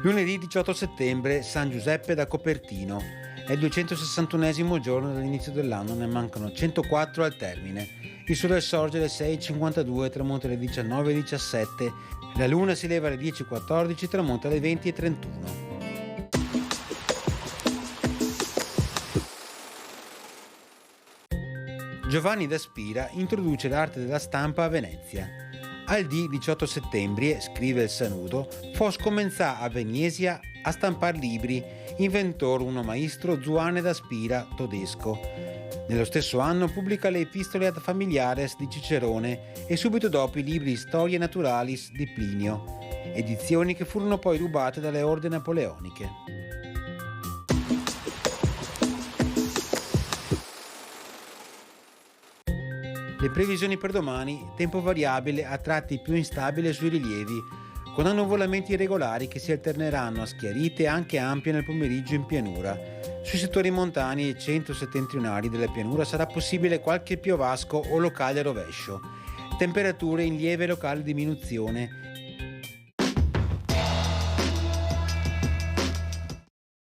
Lunedì 18 settembre, San Giuseppe da Copertino. È il 261esimo giorno dall'inizio dell'anno, ne mancano 104 al termine. Il sole sorge alle 6:52, tramonta alle 19:17, la luna si leva alle 10:14, tramonta alle 20:31. Giovanni da Spira introduce l'arte della stampa a Venezia. Al dì 18 settembre, scrive il Sanudo, fos comenzà a Venezia a stampar libri, inventor uno maestro Zuane da Spira, tedesco. Nello stesso anno pubblica le Epistole ad Familiares di Cicerone e subito dopo i libri Historiae Naturalis di Plinio, edizioni che furono poi rubate dalle orde napoleoniche. Le previsioni per domani: tempo variabile, a tratti più instabile sui rilievi, con annuvolamenti irregolari che si alterneranno a schiarite anche ampie nel pomeriggio in pianura. Sui settori montani e centro-settentrionali della pianura sarà possibile qualche piovasco o locale rovescio. Temperature in lieve locale diminuzione